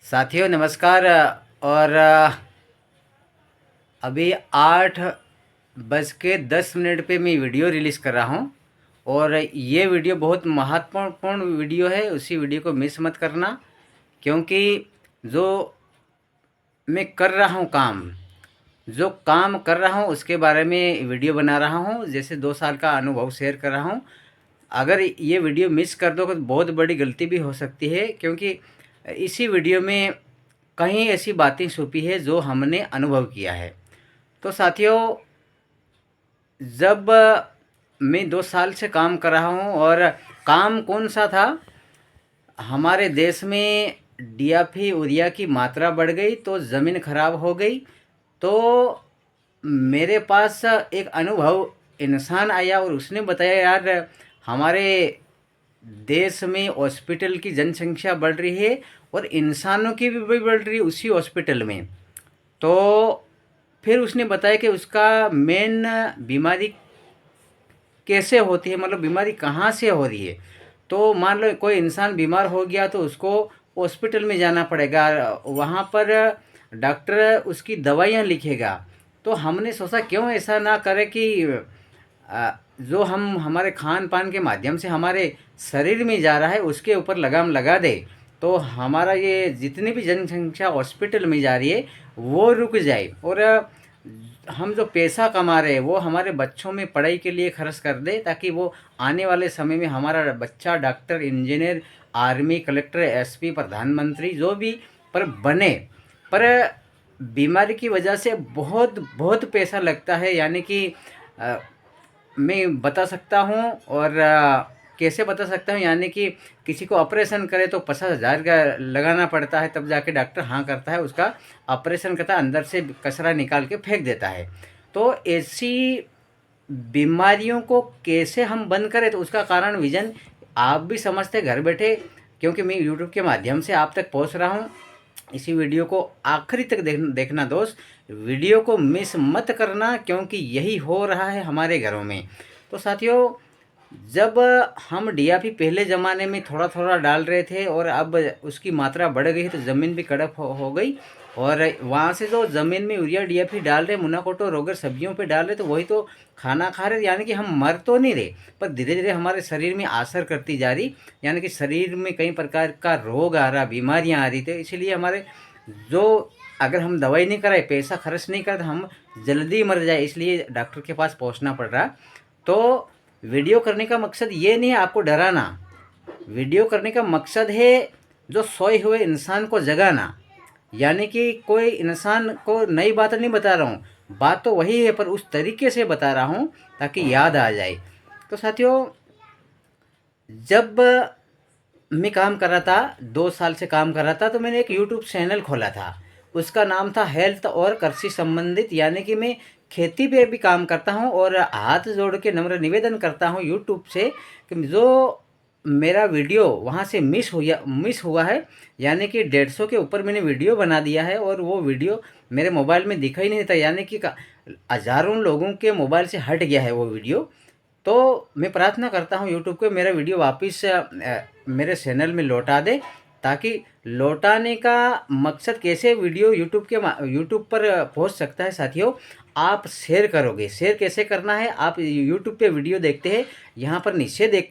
साथियों नमस्कार। और अभी 8:10 पे मैं वीडियो रिलीज़ कर रहा हूँ। और ये वीडियो बहुत महत्वपूर्ण वीडियो है, उसी वीडियो को मिस मत करना। क्योंकि जो मैं कर रहा हूँ जो काम कर रहा हूँ उसके बारे में वीडियो बना रहा हूँ, जैसे 2 साल का अनुभव शेयर कर रहा हूँ। अगर ये वीडियो मिस कर दो तो बहुत बड़ी गलती भी हो सकती है, क्योंकि इसी वीडियो में कहीं ऐसी बातें छुपी है जो हमने अनुभव किया है। तो साथियों, जब मैं 2 साल से काम कर रहा हूँ, और काम कौन सा था, हमारे देश में डीएपी यूरिया की मात्रा बढ़ गई तो ज़मीन खराब हो गई। तो मेरे पास एक अनुभव इंसान आया और उसने बताया, यार हमारे देश में हॉस्पिटल की जनसंख्या बढ़ रही है और इंसानों की भी बढ़ रही है उसी हॉस्पिटल में। तो फिर उसने बताया कि उसका मेन बीमारी कैसे होती है, मतलब बीमारी कहाँ से हो रही है। तो मान लो कोई इंसान बीमार हो गया तो उसको हॉस्पिटल में जाना पड़ेगा, वहाँ पर डॉक्टर उसकी दवाइयाँ लिखेगा। तो हमने सोचा क्यों ऐसा ना करें कि जो हम हमारे खान पान के माध्यम से हमारे शरीर में जा रहा है उसके ऊपर लगाम लगा दे, तो हमारा ये जितनी भी जनसंख्या हॉस्पिटल में जा रही है वो रुक जाए। और हम जो पैसा कमा रहे हैं वो हमारे बच्चों में पढ़ाई के लिए खर्च कर दे, ताकि वो आने वाले समय में हमारा बच्चा doctor, engineer, army, collector, SP, प्रधानमंत्री जो भी पर बने। पर बीमारी की वजह से बहुत बहुत पैसा लगता है, यानी कि अ, मैं बता सकता हूँ। और कैसे बता सकता हूँ, यानी कि किसी को ऑपरेशन करे तो 50,000 का लगाना पड़ता है, तब जाके डॉक्टर हाँ करता है, उसका ऑपरेशन करता है, अंदर से कचरा निकाल के फेंक देता है। तो ऐसी बीमारियों को कैसे हम बंद करें, तो उसका कारण विजन आप भी समझते घर बैठे, क्योंकि मैं यूट्यूब के माध्यम से आप तक पहुंच रहा हूं। इसी वीडियो को आखिरी तक देखना दोस्त, वीडियो को मिस मत करना, क्योंकि यही हो रहा है हमारे घरों में। तो साथियों, जब हम डीएपी पहले ज़माने में थोड़ा थोड़ा डाल रहे थे और अब उसकी मात्रा बढ़ गई तो ज़मीन भी कड़क हो गई। और वहाँ से जो ज़मीन में यूरिया डीएपी डाल रहे, मुनाकोटो रोगर सब्जियों पे डाल रहे, तो वही तो खाना खा रहे, यानी कि हम मर तो नहीं रहे, पर धीरे धीरे हमारे शरीर में असर करती जा रही, यानी कि शरीर में कई प्रकार का रोग आ रहा, बीमारियाँ आ रही। तो इसीलिए हमारे जो, अगर हम दवाई नहीं कराए, पैसा खर्च नहीं करते, हम जल्दी मर जाए, इसलिए डॉक्टर के पास पहुँचना पड़ रहा। तो वीडियो करने का मकसद ये नहीं है आपको डराना, वीडियो करने का मकसद है जो सोए हुए इंसान को जगाना। यानी कि कोई इंसान को नई बात नहीं बता रहा हूँ, बात तो वही है पर उस तरीके से बता रहा हूँ ताकि याद आ जाए। तो साथियों, जब मैं काम कर रहा था, 2 साल से काम कर रहा था, तो मैंने एक यूट्यूब चैनल खोला था। उसका नाम था हेल्थ और कृषि संबंधित, यानी कि मैं खेती पे भी काम करता हूँ और हाथ जोड़ के नम्र निवेदन करता हूँ यूट्यूब से कि जो मेरा वीडियो वहाँ से मिस हुआ है, यानी कि 150 के ऊपर मैंने वीडियो बना दिया है और वो वीडियो मेरे मोबाइल में दिखा ही नहीं था, यानी कि हज़ारों लोगों के मोबाइल से हट गया है वो वीडियो। तो मैं प्रार्थना करता हूँ यूट्यूब को मेरा वीडियो वापस मेरे चैनल में लौटा दे, ताकि लौटाने का मकसद कैसे वीडियो यूट्यूब पर पहुँच सकता है। साथियों, आप शेयर करोगे, शेयर कैसे करना है, आप यूट्यूब पे वीडियो देखते हैं, यहाँ पर नीचे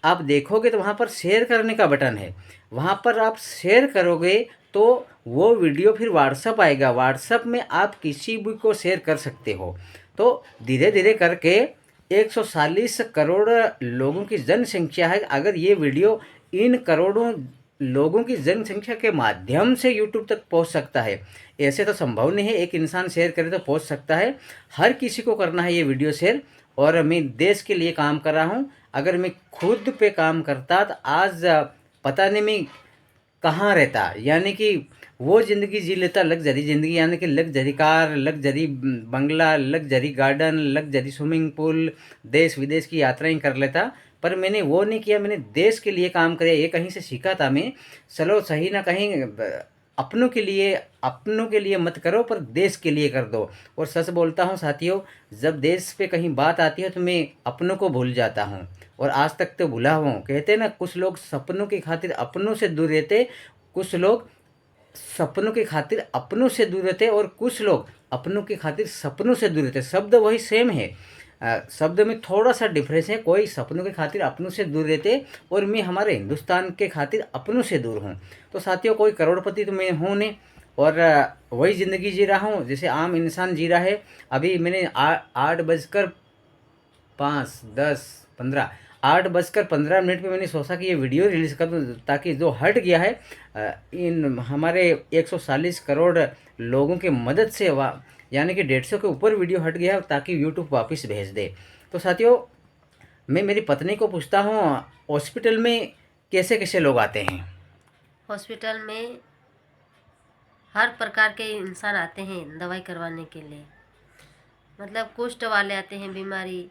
आप देखोगे तो वहाँ पर शेयर करने का बटन है, वहाँ पर आप शेयर करोगे तो वो वीडियो फिर व्हाट्सअप आएगा, व्हाट्सअप में आप किसी भी को शेयर कर सकते हो। तो धीरे धीरे करके 140 करोड़ लोगों की जनसंख्या है, अगर ये वीडियो इन करोड़ों लोगों की जनसंख्या के माध्यम से यूट्यूब तक पहुंच सकता है, ऐसे तो संभव नहीं है एक इंसान शेयर करे तो पहुंच सकता है, हर किसी को करना है ये वीडियो शेयर। और मैं देश के लिए काम कर रहा हूं, अगर मैं खुद पे काम करता तो आज पता नहीं मैं कहाँ रहता, यानी कि वो ज़िंदगी जी लेता, लग्जरी ज़िंदगी, यानी कि लग्जरी कार, लग्जरी बंगला, luxury garden, luxury swimming pool, देश विदेश की यात्राएं कर लेता। पर मैंने वो नहीं किया, मैंने देश के लिए काम किया, ये कहीं से सीखा था मैं। चलो सही ना कहीं अपनों के लिए मत करो पर देश के लिए कर दो। और सच बोलता हूँ साथियों, जब देश पे कहीं बात आती है तो मैं अपनों को भूल जाता हूँ, और आज तक तो भूला हुआ हूँ। कहते हैं ना, कुछ लोग सपनों की खातिर अपनों से दूर रहते, कुछ लोग सपनों की खातिर अपनों से दूर रहते और कुछ लोग अपनों की खातिर सपनों से दूर रहते। शब्द वही सेम है, शब्द में थोड़ा सा डिफरेंस है। कोई सपनों की खातिर अपनों से दूर रहते और मैं हमारे हिंदुस्तान के खातिर अपनों से दूर हूँ। तो साथियों, कोई करोड़पति तो मैं हूँ नहीं, और वही ज़िंदगी जी रहा हूँ जैसे आम इंसान जी रहा है। अभी मैंने 8:15 पे मैंने सोचा कि ये वीडियो रिलीज़ कर दूँ, ताकि जो हट गया है इन हमारे 140 करोड़ लोगों के मदद से यानी कि 150 के ऊपर वीडियो हट गया है, ताकि यूट्यूब वापस भेज दे। तो साथियों, मैं मेरी पत्नी को पूछता हूँ, हॉस्पिटल में कैसे कैसे लोग आते हैं? हॉस्पिटल में हर प्रकार के इंसान आते हैं दवाई करवाने के लिए। मतलब कुष्ठ वाले आते हैं बीमारी,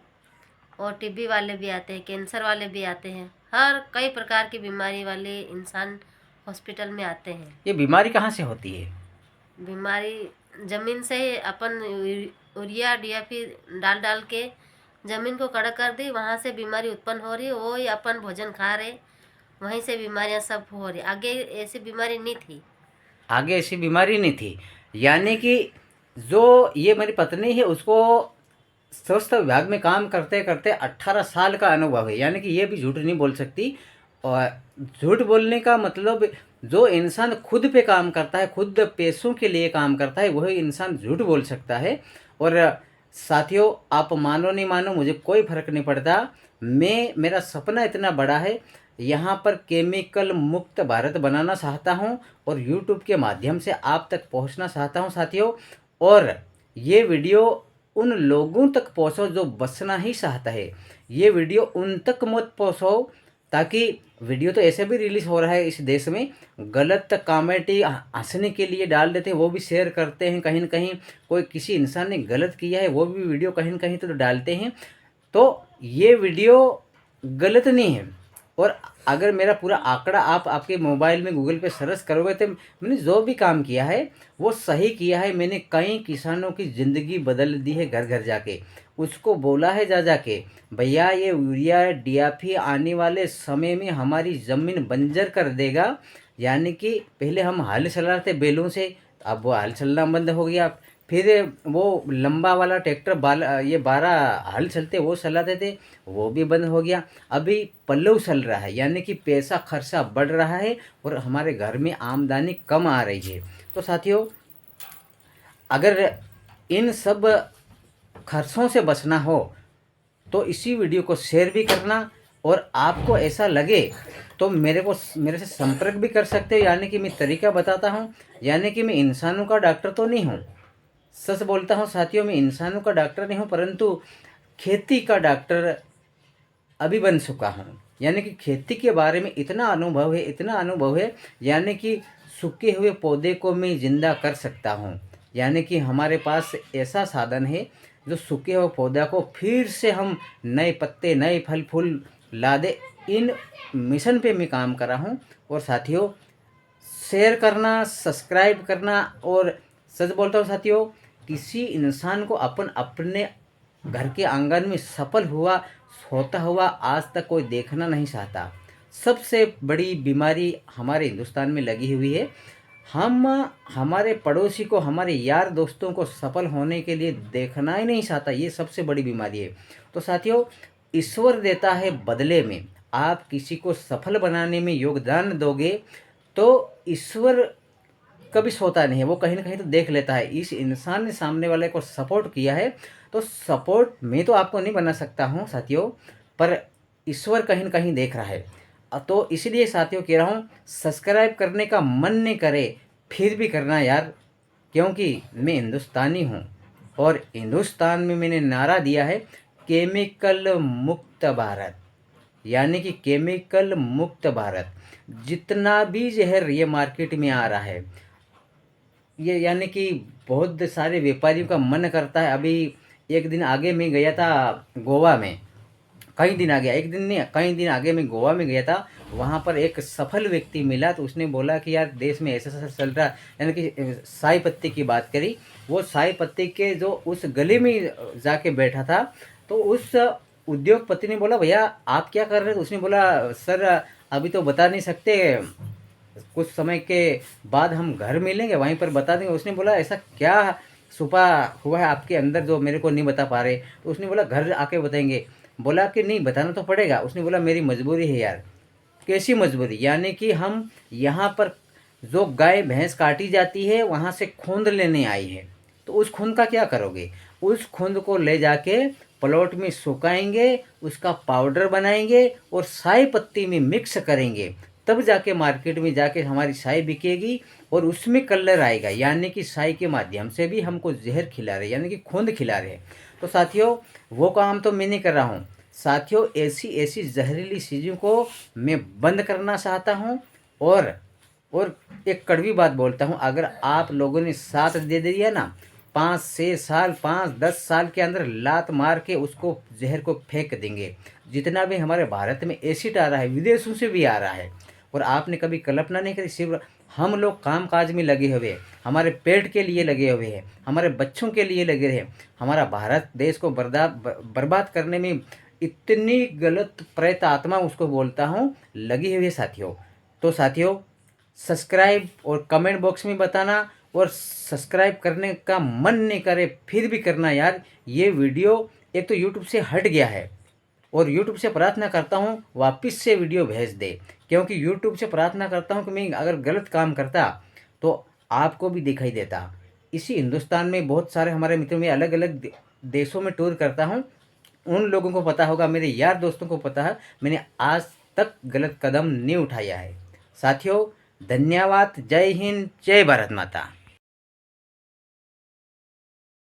और टीबी वाले भी आते हैं, कैंसर वाले भी आते हैं। हर कई प्रकार की बीमारी वाले इंसान हॉस्पिटल में आते हैं। ये बीमारी कहाँ से होती है? बीमारी ज़मीन से अपन यूरिया डीएपी डाल डाल के ज़मीन को कड़क कर दी, वहाँ से बीमारी उत्पन्न हो रही है। वो ही अपन भोजन खा रहे, वहीं से बीमारियाँ सब हो रही। आगे ऐसी बीमारी नहीं थी। आगे ऐसी बीमारी नहीं थी। यानी कि जो ये मेरी पत्नी है, उसको स्वास्थ्य विभाग में काम करते करते 18 साल का अनुभव है। यानी कि ये भी झूठ नहीं बोल सकती। और झूठ बोलने का मतलब, जो इंसान खुद पे काम करता है, खुद पैसों के लिए काम करता है, वही इंसान झूठ बोल सकता है। और साथियों, आप मानो नहीं मानो, मुझे कोई फ़र्क नहीं पड़ता। मेरा सपना इतना बड़ा है, यहाँ पर केमिकल मुक्त भारत बनाना चाहता हूँ, और यूट्यूब के माध्यम से आप तक पहुँचना चाहता हूँ साथियों। और ये वीडियो उन लोगों तक पहुँचो जो बचना ही चाहता है। ये वीडियो उन तक मत पहुँचाओ, ताकि वीडियो तो ऐसे भी रिलीज़ हो रहा है इस देश में, गलत कॉमेडी हंसने के लिए डाल देते हैं, वो भी शेयर करते हैं कहीं न कहीं। कोई किसी इंसान ने गलत किया है, वो भी वीडियो कहीं न कहीं तो डालते हैं। तो ये वीडियो गलत नहीं है। और अगर मेरा पूरा आंकड़ा आप आपके मोबाइल में गूगल पे सर्च करोगे, तो मैंने जो भी काम किया है वो सही किया है। मैंने कई किसानों की ज़िंदगी बदल दी है, घर घर जाके उसको बोला है, जा जाके, भैया ये यूरिया डीएपी आने वाले समय में हमारी ज़मीन बंजर कर देगा। यानी कि पहले हम हल चला रहे थे बैलों से, अब वो हल चलना बंद हो गया। फिर वो लंबा वाला ट्रैक्टर ये 12 हल चलते वो चलाते थे, वो भी बंद हो गया। अभी पल्लव चल रहा है, यानी कि पैसा खर्चा बढ़ रहा है और हमारे घर में आमदनी कम आ रही है। तो साथियों, अगर इन सब खर्चों से बचना हो तो इसी वीडियो को शेयर भी करना, और आपको ऐसा लगे तो मेरे से संपर्क भी कर सकते हो। यानी कि मैं तरीका बताता हूँ। यानी कि मैं इंसानों का डॉक्टर तो नहीं हूँ, सच बोलता हूँ साथियों, मैं इंसानों का डॉक्टर नहीं हूँ, परंतु खेती का डॉक्टर अभी बन चुका हूँ। यानी कि खेती के बारे में इतना अनुभव है, इतना अनुभव है, यानी कि सूखे हुए पौधे को मैं ज़िंदा कर सकता हूँ। यानी कि हमारे पास ऐसा साधन है जो सूखे हुए पौधा को फिर से हम नए पत्ते, नए फल फूल ला दे। इन मिशन पे मैं काम कर रहा हूँ। और साथियों, शेयर करना, सब्सक्राइब करना, और सच बोलता हूँ साथियों, किसी इंसान को अपन अपने घर के आंगन में सफल हुआ होता हुआ आज तक कोई देखना नहीं चाहता। सबसे बड़ी बीमारी हमारे हिंदुस्तान में लगी हुई है। हम हमारे पड़ोसी को, हमारे यार दोस्तों को सफल होने के लिए देखना ही नहीं चाहता, ये सबसे बड़ी बीमारी है। तो साथियों, ईश्वर देता है बदले में। आप किसी को सफल बनाने में योगदान दोगे तो ईश्वर कभी सोता नहीं है, वो कहीं ना कहीं तो देख लेता है। इस इंसान ने सामने वाले को सपोर्ट किया है, तो सपोर्ट मैं तो आपको नहीं बना सकता हूँ साथियों, पर ईश्वर कहीं ना कहीं देख रहा है। तो इसलिए साथियों कह रहा हूँ, सब्सक्राइब करने का मन नहीं करे फिर भी करना यार, क्योंकि मैं हिंदुस्तानी हूँ। और हिंदुस्तान में मैंने नारा दिया है, केमिकल मुक्त भारत। यानी कि केमिकल मुक्त भारत। जितना भी जहर ये मार्केट में आ रहा है, ये यानी कि बहुत सारे व्यापारियों का मन करता है। अभी एक दिन आगे मैं गया था गोवा में, कई दिन आ गया, एक दिन नहीं कई दिन आगे मैं गोवा में गया था। वहाँ पर एक सफल व्यक्ति मिला, तो उसने बोला कि यार देश में ऐसा ऐसा चल रहा है। यानी कि चाय पत्ती की बात करी। वो चाय पत्ती के जो उस गली में जाके बैठा था, तो उस उद्योगपति ने बोला, भैया आप क्या कर रहे थे? उसने बोला, सर अभी तो बता नहीं सकते, कुछ समय के बाद हम घर मिलेंगे, वहीं पर बता देंगे। उसने बोला ऐसा क्या छुपा हुआ है आपके अंदर जो मेरे को नहीं बता पा रहे? तो उसने बोला घर आके बताएंगे। बोला कि नहीं बताना तो पड़ेगा। उसने बोला मेरी मजबूरी है यार। कैसी मजबूरी? यानी कि हम यहाँ पर जो गाय भैंस काटी जाती है वहाँ से खूंद लेने आई है, तो उस खूंद का क्या करोगे? उस खूंद को ले जाके प्लॉट में सुखाएंगे, उसका पाउडर बनाएंगे और साई पत्ती में मिक्स करेंगे, तब जाके मार्केट में जाके हमारी साई बिकेगी और उसमें कलर आएगा। यानी कि साई के माध्यम से भी हमको जहर खिला रहे, यानी कि खूंद खिला रहे। तो साथियों वो काम तो मैं नहीं कर रहा हूँ। साथियों ऐसी ऐसी जहरीली चीज़ों को मैं बंद करना चाहता हूँ। और एक कड़वी बात बोलता हूँ, अगर आप लोगों ने साथ दे दिया ना, 5-6 साल 5-10 साल के अंदर लात मार के उसको जहर को फेंक देंगे। जितना भी हमारे भारत में एसिड आ रहा है विदेशों से भी आ रहा है, और आपने कभी कल्पना नहीं करी। सिर्फ हम लोग काम काज में लगे हुए हैं, हमारे पेट के लिए लगे हुए हैं, हमारे बच्चों के लिए लगे हैं, हमारा भारत देश को बर्बाद करने में इतनी गलत प्रेत आत्मा उसको बोलता हूँ लगी हुई है साथियों। तो साथियों सब्सक्राइब और कमेंट बॉक्स में बताना, और सब्सक्राइब करने का मन नहीं करे फिर भी करना यार। ये वीडियो एक तो यूट्यूब से हट गया है, और यूट्यूब से प्रार्थना करता हूँ वापस से वीडियो भेज दे, क्योंकि यूट्यूब से प्रार्थना करता हूँ कि मैं अगर गलत काम करता तो आपको भी दिखाई देता। इसी हिंदुस्तान में बहुत सारे हमारे मित्रों में अलग अलग देशों में टूर करता हूँ, उन लोगों को पता होगा, मेरे यार दोस्तों को पता है, मैंने आज तक गलत कदम नहीं उठाया है। साथियों धन्यवाद। जय हिंद, जय भारत माता।